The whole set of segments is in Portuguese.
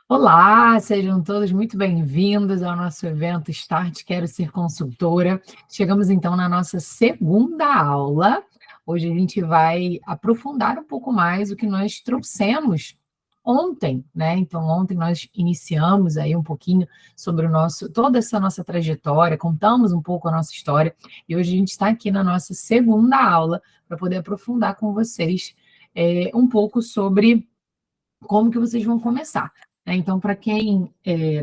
Olá, sejam todos muito bem-vindos ao nosso evento Start Quero Ser Consultora. Chegamos então na nossa segunda aula. Hoje a gente vai aprofundar um pouco mais o que nós trouxemos ontem, né? Então, ontem nós iniciamos aí um pouquinho sobre toda essa nossa trajetória, contamos um pouco a nossa história, e hoje a gente está aqui na nossa segunda aula para poder aprofundar com vocês um pouco sobre como que vocês vão começar, né? Então, para quem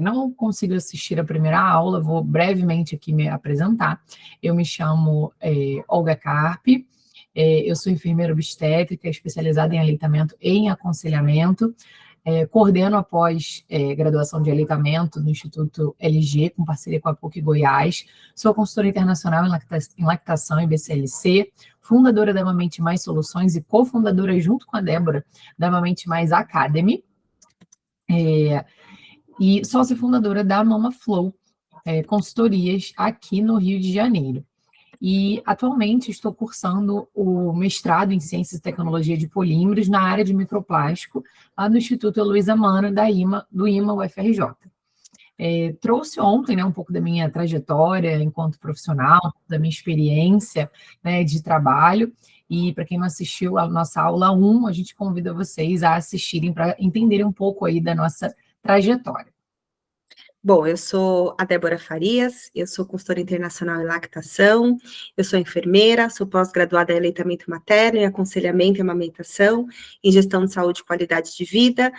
não conseguiu assistir a primeira aula, vou brevemente aqui me apresentar. Eu me chamo Olga Carpe, eu sou enfermeira obstétrica, especializada em aleitamento e em aconselhamento, coordeno após graduação de aleitamento no Instituto LG, com parceria com a PUC Goiás, sou consultora internacional em lactação e BCLC, fundadora da Amamente Mais Soluções e cofundadora, junto com a Débora, da Amamente Mais Academy, e sócia fundadora da Mama Flow, consultorias aqui no Rio de Janeiro. E atualmente estou cursando o mestrado em Ciências e Tecnologia de Polímeros na área de microplástico, lá no Instituto Heloísa Mana, do IMA UFRJ. Trouxe ontem, né, um pouco da minha trajetória enquanto profissional, da minha experiência, né, de trabalho, e para quem não assistiu a nossa aula 1, a gente convida vocês a assistirem para entenderem um pouco aí da nossa trajetória. Bom, eu sou a Débora Farias, eu sou consultora internacional em lactação, eu sou enfermeira, sou pós-graduada em aleitamento materno, em aconselhamento e amamentação, em gestão de saúde e qualidade de vida,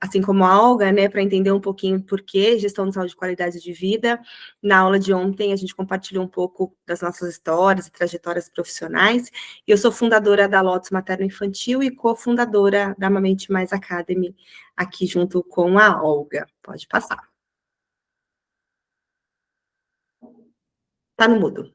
assim como a Olga, né, para entender um pouquinho por que gestão de saúde e qualidade de vida. Na aula de ontem a gente compartilhou um pouco das nossas histórias e trajetórias profissionais, e eu sou fundadora da Lotus Materno Infantil e cofundadora da Amamente Mais Academy, aqui junto com a Olga. Pode passar. Tá no mudo.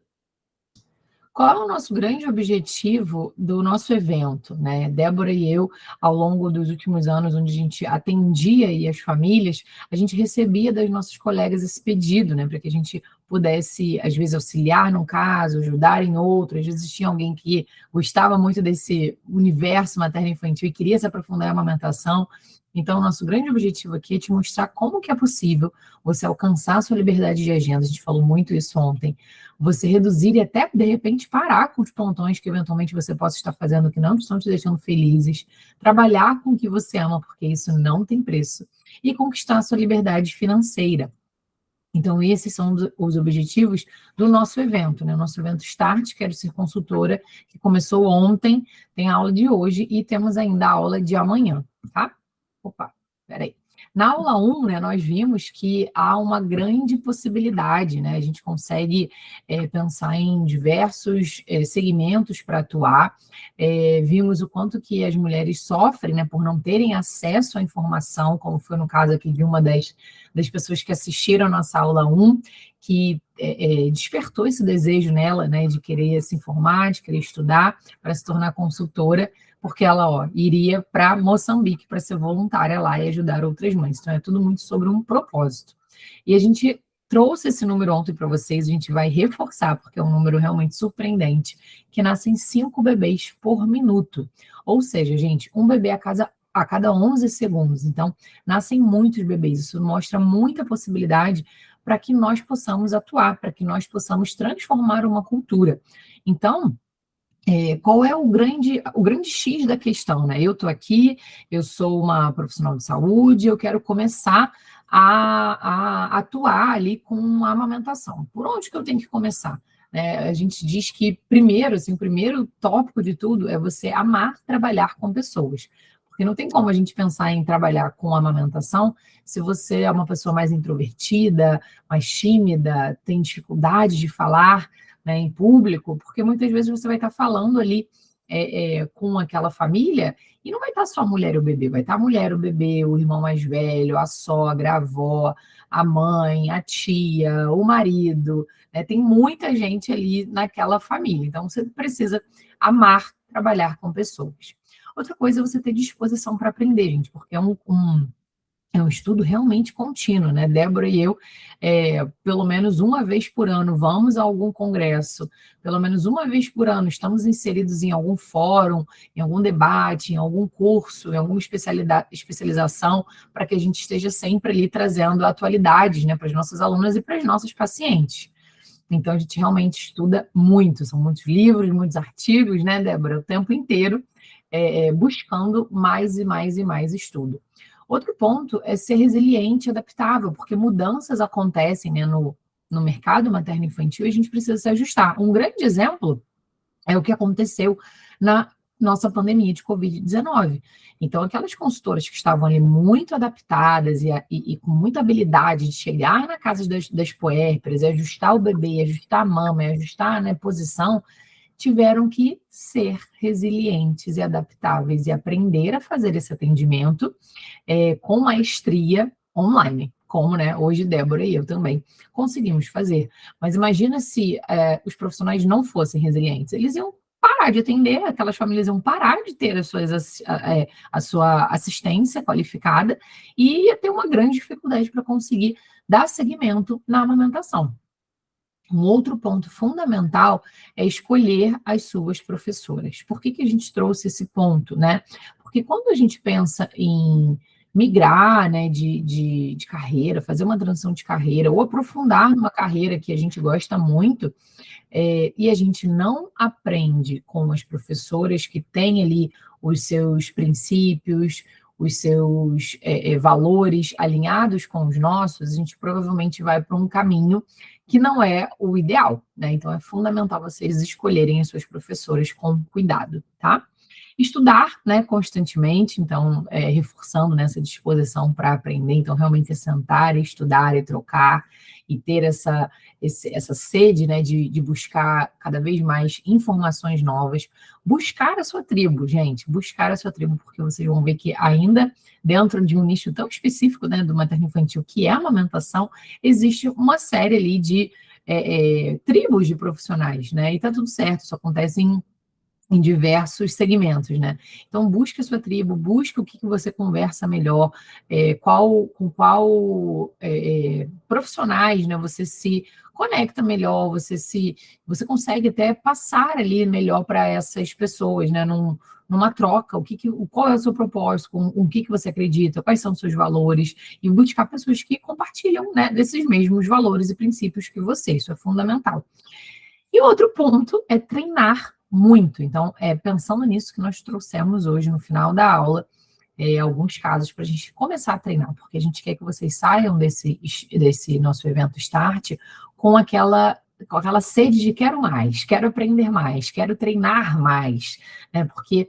Qual é o nosso grande objetivo do nosso evento, né? Débora e eu, ao longo dos últimos anos, onde a gente atendia aí as famílias, a gente recebia das nossas colegas esse pedido, né? Para que a gente pudesse, às vezes, auxiliar num caso, ajudar em outro. Às vezes tinha alguém que gostava muito desse universo materno-infantil e queria se aprofundar em amamentação. Então, o nosso grande objetivo aqui é te mostrar como que é possível você alcançar a sua liberdade de agenda. A gente falou muito isso ontem. Você reduzir e até, de repente, parar com os plantões que eventualmente você possa estar fazendo que não estão te deixando felizes, trabalhar com o que você ama, porque isso não tem preço, e conquistar a sua liberdade financeira. Então, esses são os objetivos do nosso evento, né? O nosso evento Start, Quero Ser Consultora, que começou ontem, tem a aula de hoje e temos ainda a aula de amanhã, tá? Opa, peraí. Na aula 1, né, nós vimos que há uma grande possibilidade, né? A gente consegue pensar em diversos segmentos para atuar. Vimos o quanto que as mulheres sofrem, né, por não terem acesso à informação, como foi no caso aqui de uma das pessoas que assistiram a nossa aula 1, que despertou esse desejo nela, né, de querer se informar, de querer estudar, para se tornar consultora, porque ela iria para Moçambique para ser voluntária lá e ajudar outras mães. Então, é tudo muito sobre um propósito. E a gente trouxe esse número ontem para vocês, a gente vai reforçar, porque é um número realmente surpreendente, que nascem 5 bebês por minuto. Ou seja, gente, um bebê a cada 11 segundos. Então, nascem muitos bebês. Isso mostra muita possibilidade para que nós possamos atuar, para que nós possamos transformar uma cultura. Então, qual é o grande X da questão, né? Eu estou aqui, eu sou uma profissional de saúde, eu quero começar a atuar ali com a amamentação. Por onde que eu tenho que começar? A gente diz que primeiro, assim, o primeiro tópico de tudo é você amar trabalhar com pessoas. Porque não tem como a gente pensar em trabalhar com amamentação se você é uma pessoa mais introvertida, mais tímida, tem dificuldade de falar, né, em público, porque muitas vezes você vai estar falando ali com aquela família e não vai estar só a mulher e o bebê, vai estar a mulher, o bebê, o irmão mais velho, a sogra, a avó, a mãe, a tia, o marido, né? Tem muita gente ali naquela família, então você precisa amar trabalhar com pessoas. Outra coisa é você ter disposição para aprender, gente, porque É um estudo realmente contínuo, né? Débora e eu, pelo menos uma vez por ano, vamos a algum congresso, pelo menos uma vez por ano, estamos inseridos em algum fórum, em algum debate, em algum curso, em alguma especialização, para que a gente esteja sempre ali trazendo atualidades, né, para as nossas alunas e para as nossas pacientes. Então, a gente realmente estuda muito, são muitos livros, muitos artigos, né, Débora, o tempo inteiro, buscando mais e mais e mais estudo. Outro ponto é ser resiliente e adaptável, porque mudanças acontecem, né, no mercado materno-infantil e a gente precisa se ajustar. Um grande exemplo é o que aconteceu na nossa pandemia de Covid-19. Então, aquelas consultoras que estavam ali muito adaptadas e com muita habilidade de chegar na casa das puérperas, e ajustar o bebê, ajustar a mama, ajustar, né, posição, tiveram que ser resilientes e adaptáveis e aprender a fazer esse atendimento com maestria online, como, né, hoje Débora e eu também conseguimos fazer. Mas imagina se os profissionais não fossem resilientes, eles iam parar de atender, aquelas famílias iam parar de ter a sua assistência qualificada e ia ter uma grande dificuldade para conseguir dar seguimento na amamentação. Um outro ponto fundamental é escolher as suas professoras. Por que a gente trouxe esse ponto, né? Porque quando a gente pensa em migrar, né, de carreira, fazer uma transição de carreira, ou aprofundar numa carreira que a gente gosta muito, e a gente não aprende com as professoras que têm ali os seus princípios, os seus valores alinhados com os nossos, a gente provavelmente vai para um caminho que não é o ideal, né? Então é fundamental vocês escolherem as suas professoras com cuidado, tá? Estudar, né, constantemente, então, reforçando nessa disposição para aprender, então, realmente é sentar, estudar e trocar, e ter essa sede, né, de buscar cada vez mais informações novas, buscar a sua tribo, gente, buscar a sua tribo, porque vocês vão ver que ainda dentro de um nicho tão específico, né, do materno-infantil, que é a amamentação, existe uma série ali de tribos de profissionais, né, e tá tudo certo, isso acontece em diversos segmentos, né? Então, busque a sua tribo, busque o que você conversa melhor, com qual profissionais, né, você se conecta melhor, você consegue até passar ali melhor para essas pessoas, né, numa troca, qual é o seu propósito, o que você acredita, quais são os seus valores, e buscar pessoas que compartilham, né, desses mesmos valores e princípios que você, isso é fundamental. E outro ponto é treinar muito. Então, pensando nisso que nós trouxemos hoje no final da aula, alguns casos para a gente começar a treinar, porque a gente quer que vocês saiam desse nosso evento Start com aquela sede de quero mais, quero aprender mais, quero treinar mais, né? Porque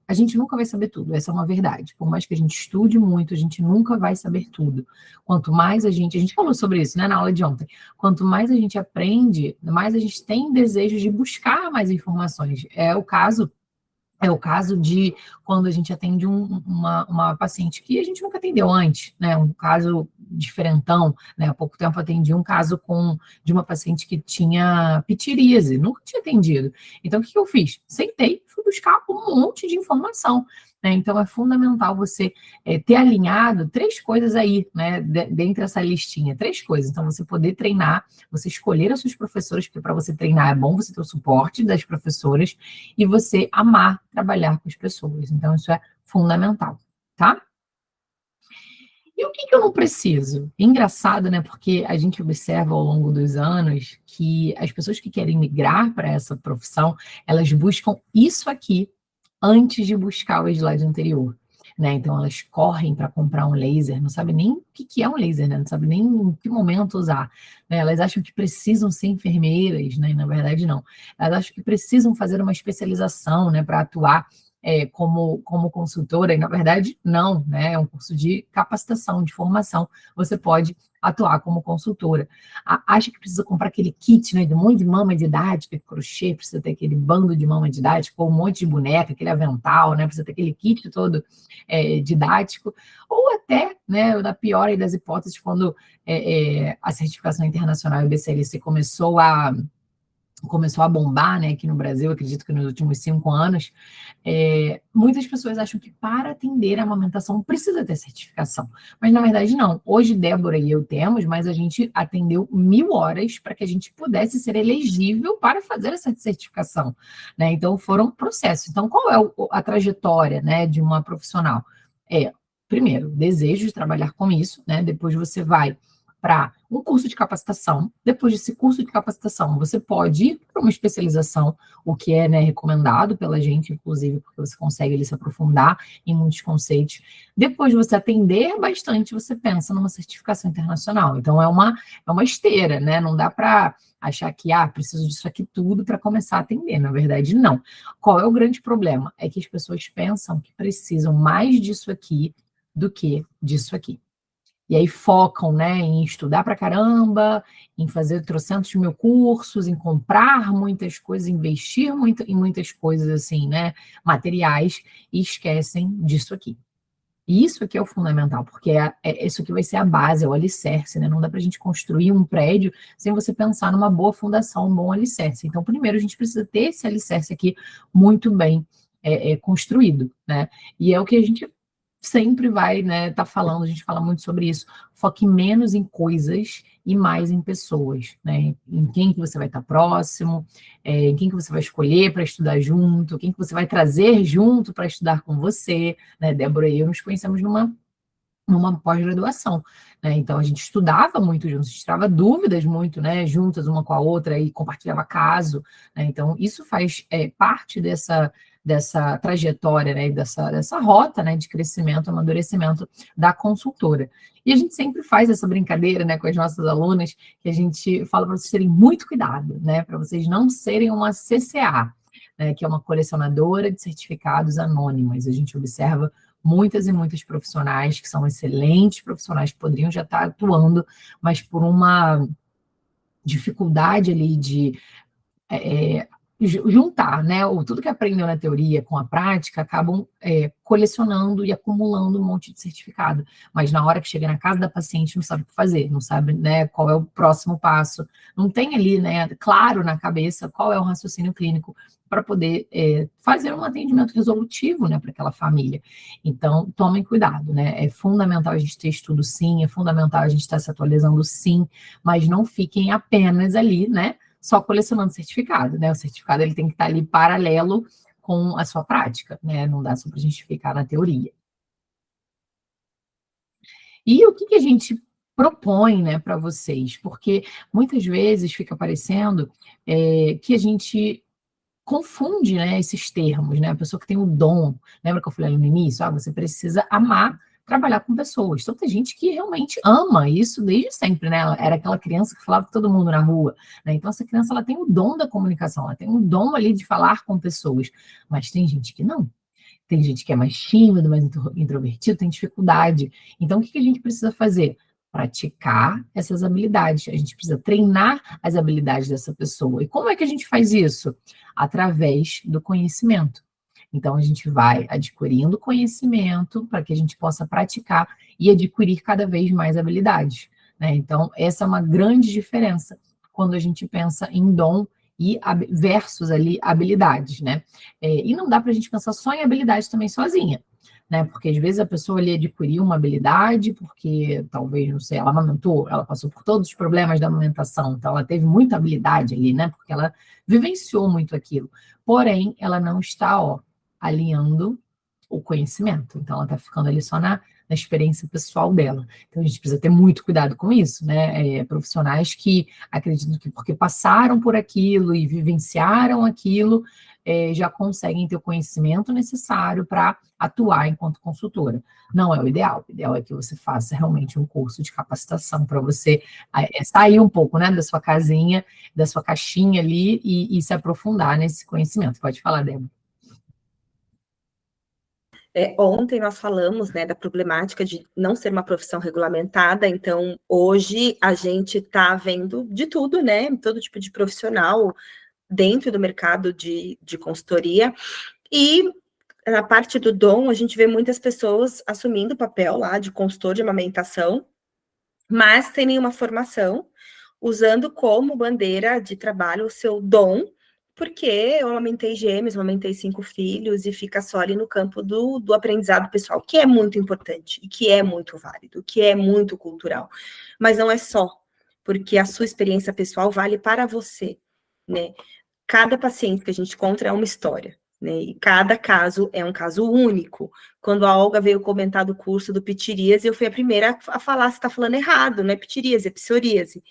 a gente nunca vai saber tudo, essa é uma verdade. Por mais que a gente estude muito, a gente nunca vai saber tudo. Quanto mais a gente falou sobre isso, né, na aula de ontem, quanto mais a gente aprende, mais a gente tem desejo de buscar mais informações. É o caso de quando a gente atende uma paciente que a gente nunca atendeu antes, né? Um caso diferentão, né? Há pouco tempo atendi um caso de uma paciente que tinha pitiríase, nunca tinha atendido. Então, o que eu fiz? Sentei, fui buscar um monte de informação, né? Então, é fundamental você ter alinhado 3 coisas aí, né? Dentro dessa listinha, 3 coisas. Então, você poder treinar, você escolher as suas professoras, porque para você treinar é bom você ter o suporte das professoras, e você amar trabalhar com as pessoas. Então, isso é fundamental, tá? E o que eu não preciso? Engraçado, né? Porque a gente observa ao longo dos anos que as pessoas que querem migrar para essa profissão, elas buscam isso aqui antes de buscar o slide anterior, né? Então, elas correm para comprar um laser, não sabem nem o que é um laser, né? Não sabem nem em que momento usar, né? Elas acham que precisam ser enfermeiras, né? Na verdade, não. Elas acham que precisam fazer uma especialização, né, para atuar como consultora, e na verdade, não, né? É um curso de capacitação, de formação. Você pode atuar como consultora. Acha que precisa comprar aquele kit, né, de um monte de mama didática, crochê, precisa ter aquele bando de mama didática, ou um monte de boneca, aquele avental, né, precisa ter aquele kit todo didático, ou até, né, na pior das hipóteses, quando a certificação internacional e o BCLC começou a começou a bombar, né, aqui no Brasil, acredito que nos últimos 5 anos, muitas pessoas acham que para atender a amamentação precisa ter certificação, mas na verdade não. Hoje Débora e eu temos, mas a gente atendeu 1000 horas para que a gente pudesse ser elegível para fazer essa certificação, né? Então foram processos. Então qual é a trajetória, né, de uma profissional? Primeiro, desejo de trabalhar com isso, né? Depois você vai para um curso de capacitação. Depois desse curso de capacitação, você pode ir para uma especialização, o que é, né, recomendado pela gente, inclusive, porque você consegue ali, se aprofundar em muitos conceitos. Depois de você atender bastante, você pensa numa certificação internacional. Então, é uma esteira, né? Não dá para achar que, preciso disso aqui tudo para começar a atender. Na verdade, não. Qual é o grande problema? É que as pessoas pensam que precisam mais disso aqui do que disso aqui. E aí focam, né, em estudar pra caramba, em fazer trocentos mil cursos, em comprar muitas coisas, investir muito, em muitas coisas assim, né, materiais, e esquecem disso aqui. E isso aqui é o fundamental, porque isso aqui vai ser a base, é o alicerce, né? Não dá para a gente construir um prédio sem você pensar numa boa fundação, um bom alicerce. Então, primeiro, a gente precisa ter esse alicerce aqui muito bem construído, né? E é o que a gente sempre vai, né, tá falando, a gente fala muito sobre isso. Foque menos em coisas e mais em pessoas, né? Em quem que você vai estar próximo, em quem que você vai escolher para estudar junto, quem que você vai trazer junto para estudar com você, né? Débora e eu nos conhecemos numa pós-graduação, né? Então a gente estudava muito juntos, a gente tirava dúvidas muito, né, juntas uma com a outra e compartilhava caso, né? Então isso faz parte dessa trajetória, né, dessa rota, né, de crescimento, amadurecimento da consultora. E a gente sempre faz essa brincadeira, né, com as nossas alunas, que a gente fala para vocês terem muito cuidado, né, para vocês não serem uma CCA, né, que é uma colecionadora de certificados anônimas. A gente observa muitas e muitas profissionais que são excelentes profissionais que poderiam já estar atuando, mas por uma dificuldade ali de juntar, né, tudo que aprendeu na teoria com a prática, acabam colecionando e acumulando um monte de certificado, mas na hora que chega na casa da paciente não sabe o que fazer, não sabe, né, qual é o próximo passo, não tem ali, né, claro na cabeça qual é o raciocínio clínico para poder fazer um atendimento resolutivo, né, para aquela família. Então, tomem cuidado, né, é fundamental a gente ter estudo sim, é fundamental a gente estar se atualizando sim, mas não fiquem apenas ali, né, só colecionando certificado, né? O certificado ele tem que estar ali paralelo com a sua prática, né? Não dá só para a gente ficar na teoria. E o que a gente propõe, né, para vocês? Porque muitas vezes fica parecendo que a gente confunde, né, esses termos, né? A pessoa que tem o dom, lembra que eu falei no início? Você precisa amar trabalhar com pessoas. Então tem gente que realmente ama isso desde sempre, né? Ela era aquela criança que falava com todo mundo na rua, né? Então essa criança ela tem o dom da comunicação, ela tem o dom ali de falar com pessoas, mas tem gente que não. Tem gente que é mais tímido, mais introvertido, tem dificuldade. Então, o que a gente precisa fazer? Praticar essas habilidades. A gente precisa treinar as habilidades dessa pessoa. E como é que a gente faz isso? Através do conhecimento. Então, a gente vai adquirindo conhecimento para que a gente possa praticar e adquirir cada vez mais habilidades, né? Então, essa é uma grande diferença quando a gente pensa em dom e versus ali habilidades, né? E não dá para a gente pensar só em habilidade também sozinha, né? Porque às vezes a pessoa ali adquiriu uma habilidade, porque talvez, não sei, ela amamentou, ela passou por todos os problemas da amamentação, então ela teve muita habilidade ali, né? Porque ela vivenciou muito aquilo. Porém, ela não está, alinhando o conhecimento. Então, ela está ficando ali só na experiência pessoal dela. Então, a gente precisa ter muito cuidado com isso, né? Profissionais que acreditam que porque passaram por aquilo e vivenciaram aquilo, já conseguem ter o conhecimento necessário para atuar enquanto consultora. Não é o ideal. O ideal é que você faça realmente um curso de capacitação para você sair um pouco, né, da sua casinha, da sua caixinha ali e se aprofundar nesse conhecimento. Pode falar, Débora. Ontem nós falamos, né, da problemática de não ser uma profissão regulamentada, então hoje a gente está vendo de tudo, né, todo tipo de profissional dentro do mercado de consultoria, e na parte do dom a gente vê muitas pessoas assumindo o papel lá de consultor de amamentação, mas sem nenhuma formação, usando como bandeira de trabalho o seu dom, porque eu amamentei gêmeos, amamentei 5 filhos, e fica só ali no campo do aprendizado pessoal, que é muito importante, e que é muito válido, que é muito cultural. Mas não é só, porque a sua experiência pessoal vale para você, né? Cada paciente que a gente encontra é uma história, né? E cada caso é um caso único. Quando a Olga veio comentar do curso do pitiríase, eu fui a primeira a falar, você está falando errado, não é pitiríase, é psoríase.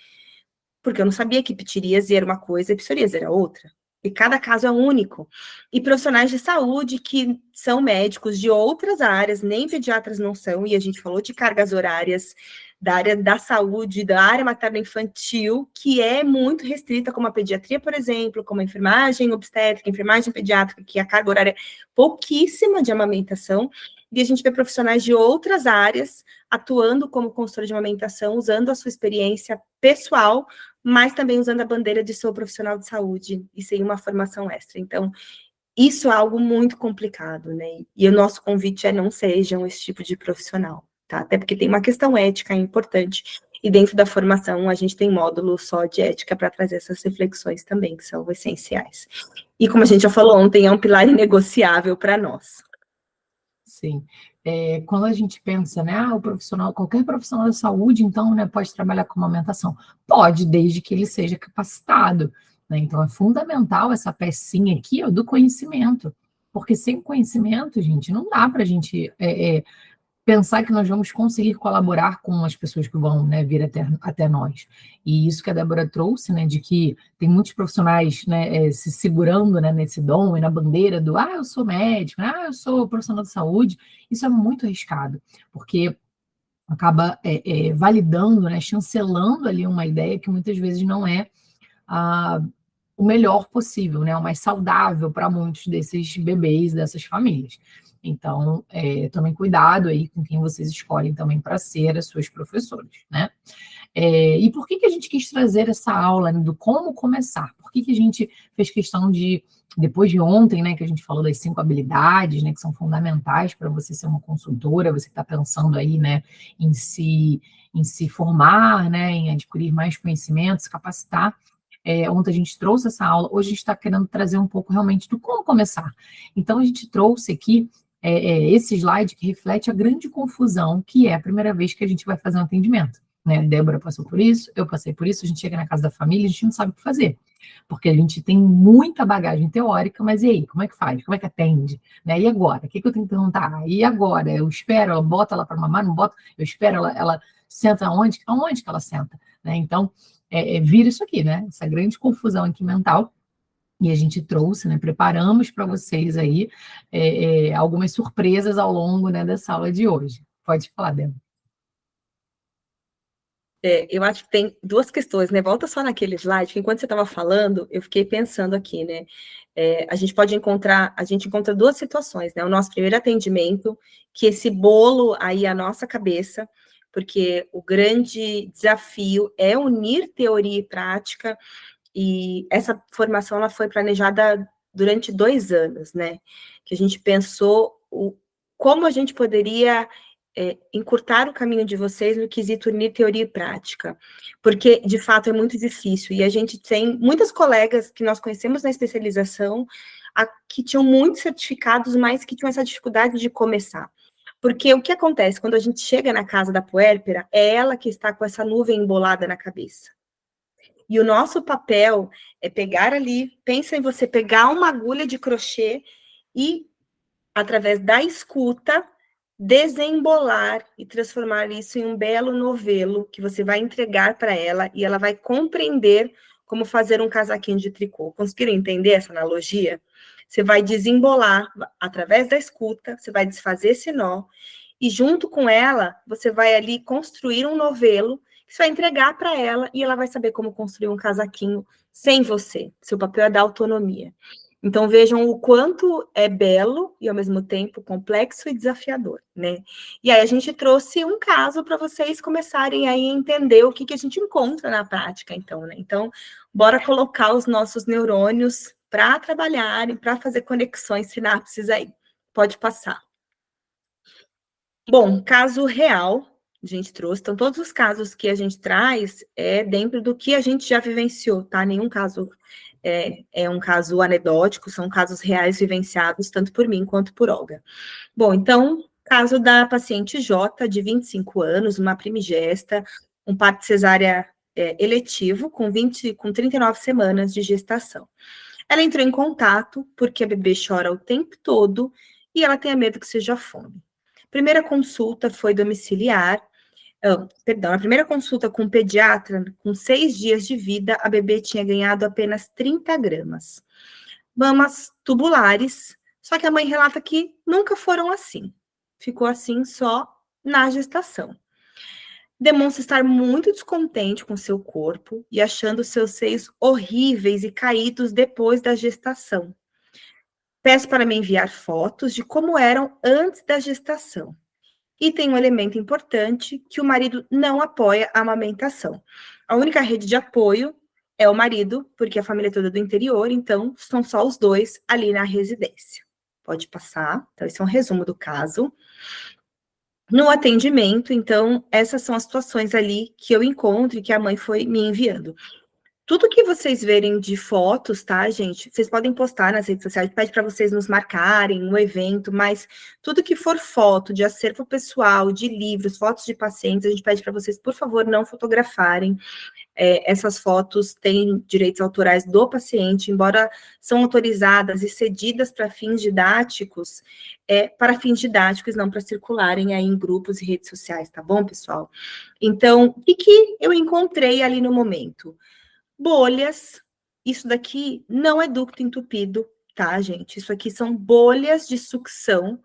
Porque eu não sabia que pitiríase era uma coisa e psoríase era outra. E cada caso é único. E profissionais de saúde que são médicos de outras áreas, nem pediatras não são, e a gente falou de cargas horárias da área da saúde, da área materno-infantil, que é muito restrita, como a pediatria, por exemplo, como a enfermagem obstétrica, enfermagem pediátrica, que a carga horária é pouquíssima de amamentação, e a gente vê profissionais de outras áreas atuando como consultora de amamentação, usando a sua experiência pessoal, mas também usando a bandeira de sou profissional de saúde e sem uma formação extra. Então, isso é algo muito complicado, né? E o nosso convite é não sejam esse tipo de profissional, tá? Até porque tem uma questão ética importante, e dentro da formação a gente tem módulo só de ética para trazer essas reflexões também, que são essenciais. E como a gente já falou ontem, é um pilar inegociável para nós. Sim. Quando a gente pensa, né, o profissional, qualquer profissional da saúde, então, né, pode trabalhar com amamentação. Pode, desde que ele seja capacitado, né? Então, é fundamental essa pecinha aqui, ó, do conhecimento. Porque sem conhecimento, gente, não dá para a gente pensar que nós vamos conseguir colaborar com as pessoas que vão, né, vir até nós. E isso que a Débora trouxe, né, de que tem muitos profissionais, né, se segurando, né, nesse dom e na bandeira do, eu sou médico, eu sou profissional de saúde, isso é muito arriscado, porque acaba validando, né, chancelando ali uma ideia que muitas vezes não é a, o melhor possível, né, o mais saudável para muitos desses bebês, dessas famílias. Então, tomem cuidado aí com quem vocês escolhem também para ser as suas professoras, né? E por que a gente quis trazer essa aula, né, do como começar? Por que a gente fez questão de, depois de ontem, né, que a gente falou das 5 habilidades, né, que são fundamentais para você ser uma consultora, você que está pensando aí, né, em se formar, né, em adquirir mais conhecimentos, capacitar. Ontem a gente trouxe essa aula, hoje a gente está querendo trazer um pouco realmente do como começar. Então, a gente trouxe aqui esse slide que reflete a grande confusão que é a primeira vez que a gente vai fazer um atendimento, né? Débora passou por isso, eu passei por isso, a gente chega na casa da família, a gente não sabe o que fazer, porque a gente tem muita bagagem teórica, mas e aí, como é que faz? Como é que atende? Né? E agora? O que eu tenho que perguntar? E agora? Eu espero, ela bota ela para mamar, não bota, eu espero ela senta aonde que ela senta? Né? Então, vira isso aqui, né? Essa grande confusão aqui mental, e a gente trouxe, né? Preparamos para vocês aí algumas surpresas ao longo, né, dessa aula de hoje. Pode falar, Débora. Eu acho que tem duas questões, né? Volta só naquele slide, que enquanto você estava falando, eu fiquei pensando aqui, né? A gente encontra duas situações, né? O nosso primeiro atendimento, que esse bolo aí à nossa cabeça, porque o grande desafio é unir teoria e prática, e essa formação ela foi planejada durante 2 anos, né? Que a gente pensou como a gente poderia encurtar o caminho de vocês no quesito unir teoria e prática, porque, de fato, é muito difícil, e a gente tem muitas colegas que nós conhecemos na especialização, que tinham muitos certificados, mas que tinham essa dificuldade de começar. Porque o que acontece quando a gente chega na casa da puérpera, é ela que está com essa nuvem embolada na cabeça. E o nosso papel é pegar ali, pensa em você pegar uma agulha de crochê e, através da escuta, desembolar e transformar isso em um belo novelo que você vai entregar para ela e ela vai compreender como fazer um casaquinho de tricô. Conseguiram entender essa analogia? Você vai desembolar através da escuta, você vai desfazer esse nó e junto com ela, você vai ali construir um novelo que você vai entregar para ela e ela vai saber como construir um casaquinho sem você. Seu papel é dar autonomia. Então, vejam o quanto é belo e, ao mesmo tempo, complexo e desafiador, né? E aí, a gente trouxe um caso para vocês começarem aí a entender o que a gente encontra na prática, então, né? Então, bora colocar os nossos neurônios para trabalharem, para fazer conexões, sinapses aí. Pode passar. Bom, caso real A gente trouxe. Então, todos os casos que a gente traz é dentro do que a gente já vivenciou, tá? Nenhum caso é um caso anedótico, são casos reais vivenciados, tanto por mim quanto por Olga. Bom, então, caso da paciente J, de 25 anos, uma primigesta, um parto cesárea eletivo, com 39 semanas de gestação. Ela entrou em contato porque a bebê chora o tempo todo e ela tem medo que seja fome. Primeira consulta foi domiciliar, a primeira consulta com o pediatra, com 6 dias de vida, a bebê tinha ganhado apenas 30 gramas. Mamas tubulares, só que a mãe relata que nunca foram assim. Ficou assim só na gestação. Demonstra estar muito descontente com seu corpo e achando seus seios horríveis e caídos depois da gestação. Peço para me enviar fotos de como eram antes da gestação. E tem um elemento importante, que o marido não apoia a amamentação. A única rede de apoio é o marido, porque a família é toda do interior, então são só os dois ali na residência. Pode passar. Então, esse é um resumo do caso. No atendimento, então, essas são as situações ali que eu encontro e que a mãe foi me enviando. Tudo que vocês verem de fotos, tá, gente? Vocês podem postar nas redes sociais, pede para vocês nos marcarem no evento, mas tudo que for foto de acervo pessoal, de livros, fotos de pacientes, a gente pede para vocês, por favor, não fotografarem. Essas fotos têm direitos autorais do paciente, embora são autorizadas e cedidas para fins didáticos, não para circularem aí em grupos e redes sociais, tá bom, pessoal? Então, o que eu encontrei ali no momento? Bolhas, isso daqui não é ducto entupido, tá, gente? Isso aqui são bolhas de sucção,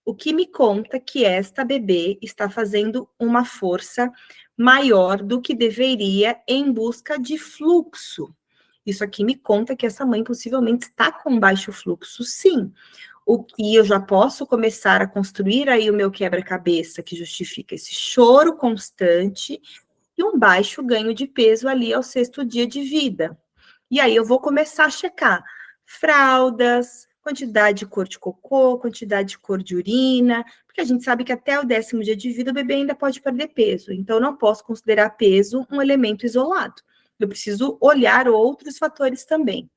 o que me conta que esta bebê está fazendo uma força maior do que deveria em busca de fluxo. Isso aqui me conta que essa mãe possivelmente está com baixo fluxo, sim. O que eu já posso começar a construir aí o meu quebra-cabeça, que justifica esse choro constante e um baixo ganho de peso ali ao 6º dia de vida. E aí eu vou começar a checar fraldas, quantidade de cor de cocô, quantidade de cor de urina, porque a gente sabe que até o 10º dia de vida o bebê ainda pode perder peso. Então, eu não posso considerar peso um elemento isolado. Eu preciso olhar outros fatores também.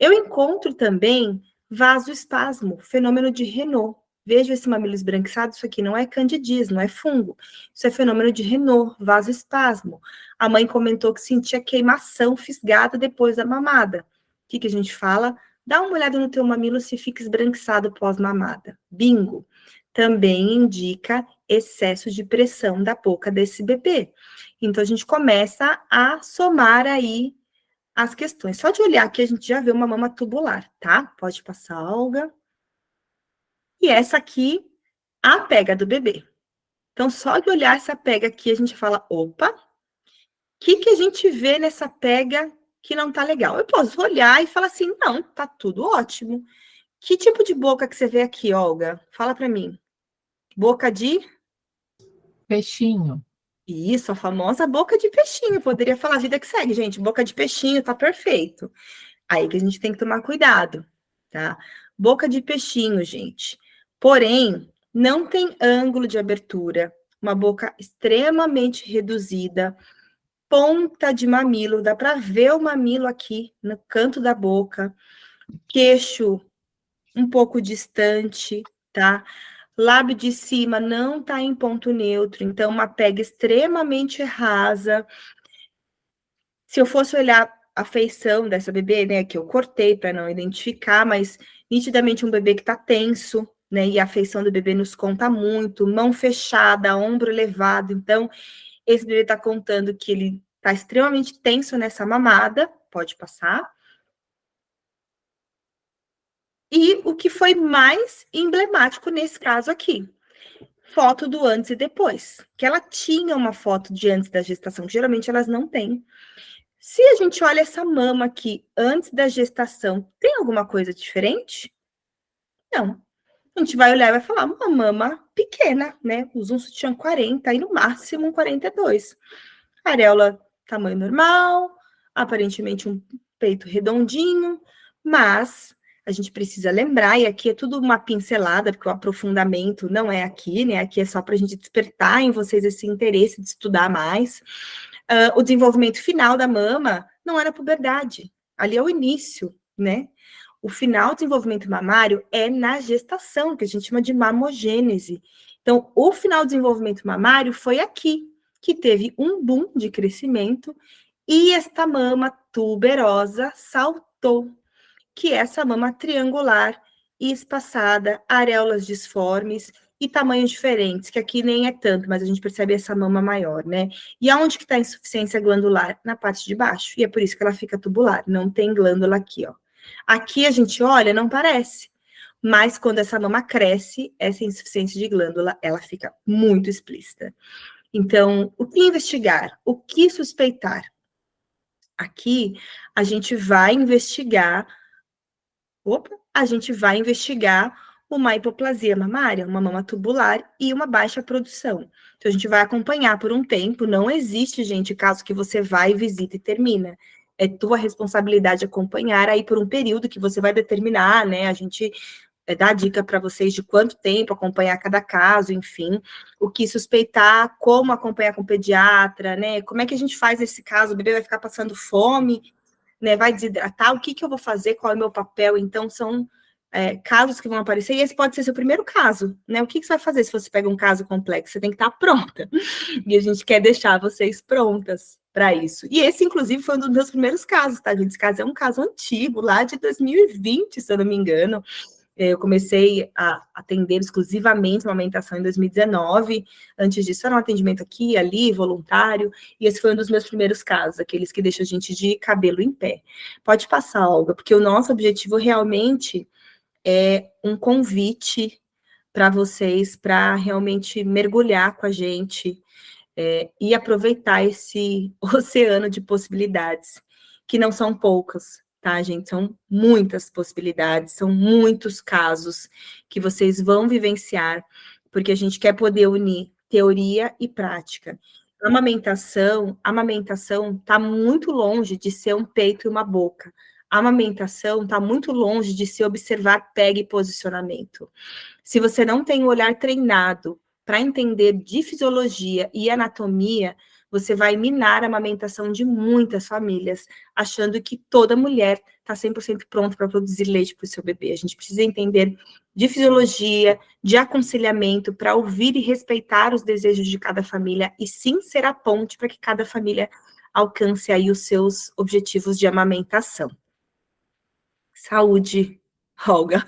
Eu encontro também vasoespasmo, fenômeno de Renault. Vejo esse mamilo esbranquiçado, isso aqui não é candidíase, não é fungo. Isso é fenômeno de Renault, vasoespasmo. A mãe comentou que sentia queimação fisgada depois da mamada. O que a gente fala? Dá uma olhada no teu mamilo se fica esbranquiçado pós-mamada. Bingo. Também indica excesso de pressão da boca desse bebê. Então, a gente começa a somar aí as questões. Só de olhar aqui, a gente já vê uma mama tubular, tá? Pode passar, Olga. E essa aqui, a pega do bebê. Então, só de olhar essa pega aqui, a gente fala, opa, o que a gente vê nessa pega que não tá legal? Eu posso olhar e falar assim, não, tá tudo ótimo. Que tipo de boca que você vê aqui, Olga? Fala pra mim. Boca de... Peixinho. Isso, a famosa boca de peixinho. Poderia falar vida que segue, gente. Boca de peixinho, tá perfeito. Aí que a gente tem que tomar cuidado, tá? Boca de peixinho, gente. Porém, não tem ângulo de abertura, uma boca extremamente reduzida, ponta de mamilo, dá para ver o mamilo aqui no canto da boca, queixo um pouco distante, tá? Lábio de cima não tá em ponto neutro, então uma pega extremamente rasa. Se eu fosse olhar a feição dessa bebê, né, que eu cortei para não identificar, mas nitidamente um bebê que tá tenso, né, e a feição do bebê nos conta muito, mão fechada, ombro elevado, então esse bebê tá contando que ele tá extremamente tenso nessa mamada, pode passar. E o que foi mais emblemático nesse caso aqui, foto do antes e depois, que ela tinha uma foto de antes da gestação, que geralmente elas não têm. Se a gente olha essa mama aqui antes da gestação, tem alguma coisa diferente? Não. A gente vai olhar e vai falar, uma mama pequena, né? Usa um sutiã 40 e no máximo um 42. Areola, tamanho normal, aparentemente um peito redondinho, mas a gente precisa lembrar, e aqui é tudo uma pincelada, porque o aprofundamento não é aqui, né? Aqui é só para a gente despertar em vocês esse interesse de estudar mais. O desenvolvimento final da mama não é na puberdade, ali é o início, né? O final do desenvolvimento mamário é na gestação, que a gente chama de mamogênese. Então, o final do desenvolvimento mamário foi aqui, que teve um boom de crescimento, e esta mama tuberosa saltou, que é essa mama triangular e espaçada, areolas disformes e tamanhos diferentes, que aqui nem é tanto, mas a gente percebe essa mama maior, né? E aonde que está a insuficiência glandular? Na parte de baixo, e é por isso que ela fica tubular, não tem glândula aqui, ó. Aqui a gente olha, não parece, mas quando essa mama cresce, essa insuficiência de glândula, ela fica muito explícita. Então, o que investigar? O que suspeitar? Aqui, a gente vai investigar uma hipoplasia mamária, uma mama tubular e uma baixa produção. Então, a gente vai acompanhar por um tempo, não existe, gente, caso que você vai, visita e termina. É tua responsabilidade acompanhar aí por um período que você vai determinar, né? A gente dá dica para vocês de quanto tempo acompanhar cada caso, enfim, o que suspeitar, como acompanhar com o pediatra, né? Como é que a gente faz esse caso? O bebê vai ficar passando fome, né, vai desidratar, o que eu vou fazer, qual é o meu papel? Então, são casos que vão aparecer, e esse pode ser seu primeiro caso, né? O que você vai fazer se você pega um caso complexo? Você tem que estar pronta, e a gente quer deixar vocês prontas para isso. E esse, inclusive, foi um dos meus primeiros casos, tá, gente? Esse caso é um caso antigo, lá de 2020, se eu não me engano. Eu comecei a atender exclusivamente a amamentação em 2019. Antes disso, era um atendimento aqui, ali, voluntário. E esse foi um dos meus primeiros casos, aqueles que deixam a gente de cabelo em pé. Pode passar, Olga, porque o nosso objetivo realmente é um convite para vocês, para realmente mergulhar com a gente e aproveitar esse oceano de possibilidades, que não são poucas, tá, gente? São muitas possibilidades, são muitos casos que vocês vão vivenciar, porque a gente quer poder unir teoria e prática. A amamentação está muito longe de ser um peito e uma boca. A amamentação está muito longe de se observar pega e posicionamento. Se você não tem o olhar treinado para entender de fisiologia e anatomia, você vai minar a amamentação de muitas famílias, achando que toda mulher está 100% pronta para produzir leite para o seu bebê. A gente precisa entender de fisiologia, de aconselhamento, para ouvir e respeitar os desejos de cada família, e sim ser a ponte para que cada família alcance aí os seus objetivos de amamentação. Saúde, Olga.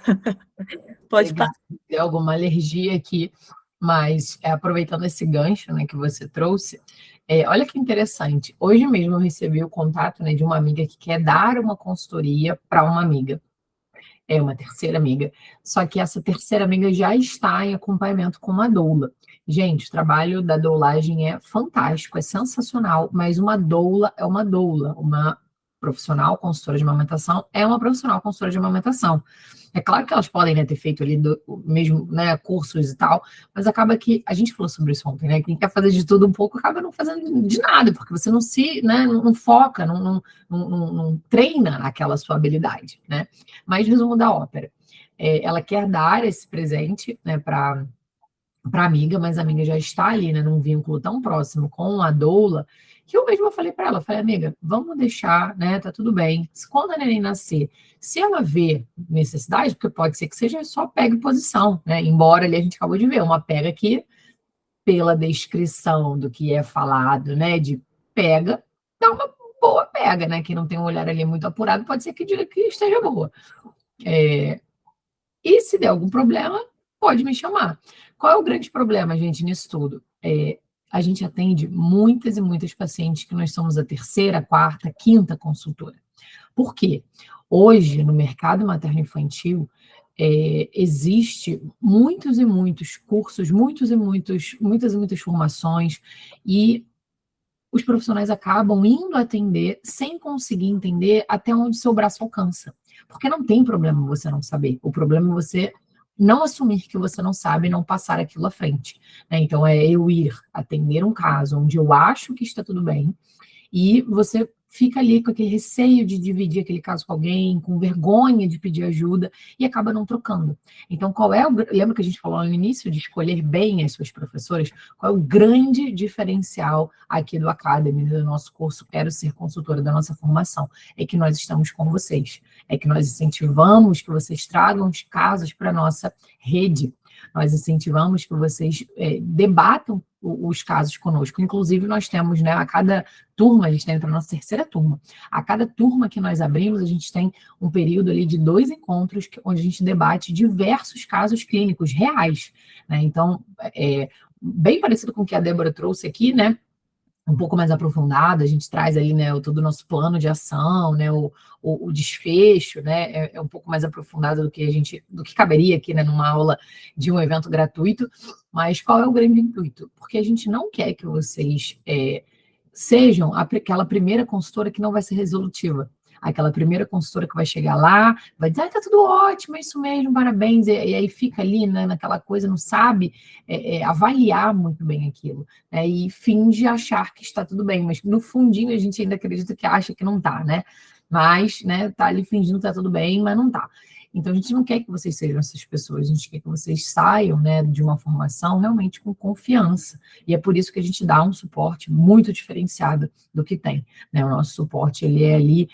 Pode passar. Tem alguma alergia aqui, mas aproveitando esse gancho, né, que você trouxe, olha que interessante. Hoje mesmo eu recebi o contato, né, de uma amiga que quer dar uma consultoria para uma amiga. É uma terceira amiga. Só que essa terceira amiga já está em acompanhamento com uma doula. Gente, o trabalho da doulagem é fantástico, é sensacional, mas uma doula é uma doula, uma profissional consultora de amamentação é uma profissional consultora de amamentação. É claro que elas podem, né, ter feito ali mesmo, né, cursos e tal, mas acaba que, a gente falou sobre isso ontem, né, quem quer fazer de tudo um pouco acaba não fazendo de nada, porque você não se, né, não foca, não treina aquela sua habilidade, né. Mas resumo da ópera, ela quer dar esse presente, né, para amiga, mas a amiga já está ali, né, num vínculo tão próximo com a doula, que eu mesma falei para ela, falei, amiga, vamos deixar, né, tá tudo bem. Quando a neném nascer, se ela vê necessidade, porque pode ser que seja só pega em posição, né, embora ali a gente acabou de ver, uma pega que, pela descrição do que é falado, né, de pega, dá uma boa pega, né, quem não tem um olhar ali muito apurado, pode ser que diga que esteja boa. E se der algum problema, pode me chamar. Qual é o grande problema, gente, nisso tudo? A gente atende muitas e muitas pacientes que nós somos a terceira, quarta, quinta consultora. Por quê? Hoje, no mercado materno-infantil, existe muitos e muitos cursos, muitas e muitas formações, e os profissionais acabam indo atender sem conseguir entender até onde seu braço alcança. Porque não tem problema você não saber. O problema é você não assumir que você não sabe e não passar aquilo à frente, né? Então, eu ir atender um caso onde eu acho que está tudo bem e você fica ali com aquele receio de dividir aquele caso com alguém, com vergonha de pedir ajuda, e acaba não trocando. Então, lembra que a gente falou no início de escolher bem as suas professoras? Qual é o grande diferencial aqui do Academy, do nosso curso Quero Ser Consultora, da nossa formação? É que nós estamos com vocês, é que nós incentivamos que vocês tragam os casos para a nossa rede, nós incentivamos que vocês debatam os casos conosco. Inclusive, nós temos, né, a cada turma, a gente está indo para a nossa terceira turma, a cada turma que nós abrimos, a gente tem um período ali de 2 encontros, onde a gente debate diversos casos clínicos reais, né? Então, bem parecido com o que a Débora trouxe aqui, né? Um pouco mais aprofundado, a gente traz aí, né, todo o nosso plano de ação, né, o desfecho, né, é um pouco mais aprofundado do que caberia aqui, né, numa aula de um evento gratuito, mas qual é o grande intuito? Porque a gente não quer que vocês sejam aquela primeira consultora que não vai ser resolutiva, aquela primeira consultora que vai chegar lá, vai dizer, tá tudo ótimo, é isso mesmo, parabéns, e aí fica ali, né, naquela coisa, não sabe avaliar muito bem aquilo, né, e finge achar que está tudo bem, mas no fundinho a gente ainda acredita que acha que não tá, né, mas, né, tá ali fingindo que tá tudo bem, mas não tá. Então, a gente não quer que vocês sejam essas pessoas, a gente quer que vocês saiam, né, de uma formação realmente com confiança, e é por isso que a gente dá um suporte muito diferenciado do que tem, né, o nosso suporte, ele é ali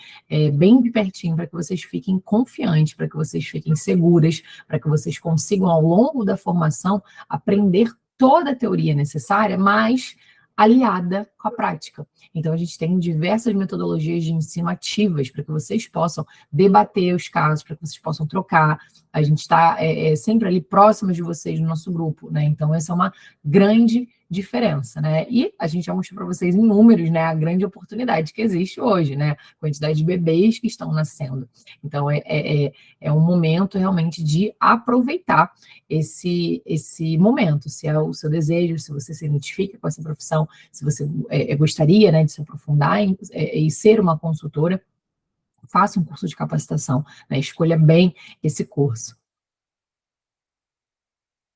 bem de pertinho, para que vocês fiquem confiantes, para que vocês fiquem seguras, para que vocês consigam, ao longo da formação, aprender toda a teoria necessária, mas aliada com a prática. Então, a gente tem diversas metodologias de ensino ativas para que vocês possam debater os casos, para que vocês possam trocar. A gente está sempre ali próximos de vocês no nosso grupo, né? Então, essa é uma grande diferença, né? E a gente já mostrou para vocês em números, né, a grande oportunidade que existe hoje, né? A quantidade de bebês que estão nascendo. Então, é um momento realmente de aproveitar esse momento, se é o seu desejo, se você se identifica com essa profissão, se você gostaria, né, de se aprofundar e ser uma consultora, faça um curso de capacitação, né? Escolha bem esse curso.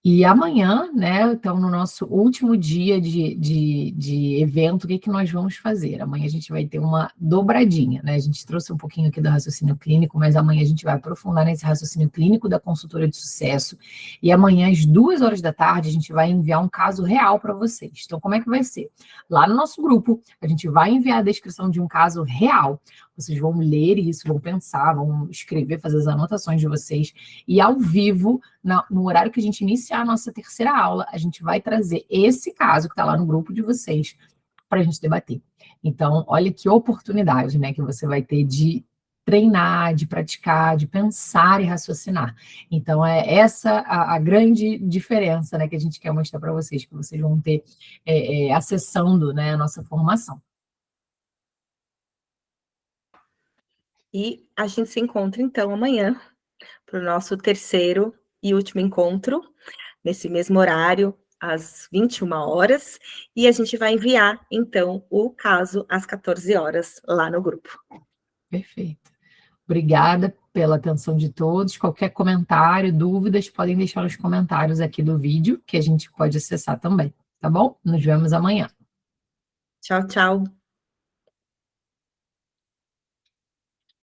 E amanhã, né, então, no nosso último dia de evento, o que nós vamos fazer? Amanhã a gente vai ter uma dobradinha, né? A gente trouxe um pouquinho aqui do raciocínio clínico, mas amanhã a gente vai aprofundar nesse raciocínio clínico da consultora de sucesso. E amanhã, às 2 horas da tarde, a gente vai enviar um caso real para vocês. Então, como é que vai ser? Lá no nosso grupo, a gente vai enviar a descrição de um caso real. Vocês vão ler isso, vão pensar, vão escrever, fazer as anotações de vocês. E ao vivo, no horário que a gente iniciar a nossa terceira aula, a gente vai trazer esse caso que está lá no grupo de vocês para a gente debater. Então, olha que oportunidade, né, que você vai ter de treinar, de praticar, de pensar e raciocinar. Então, é essa a grande diferença, né, que a gente quer mostrar para vocês, que vocês vão ter acessando, né, a nossa formação. E a gente se encontra, então, amanhã, para o nosso terceiro e último encontro, nesse mesmo horário, às 21 horas, e a gente vai enviar, então, o caso às 14 horas lá no grupo. Perfeito. Obrigada pela atenção de todos. Qualquer comentário, dúvidas, podem deixar nos comentários aqui do vídeo, que a gente pode acessar também, tá bom? Nos vemos amanhã. Tchau, tchau.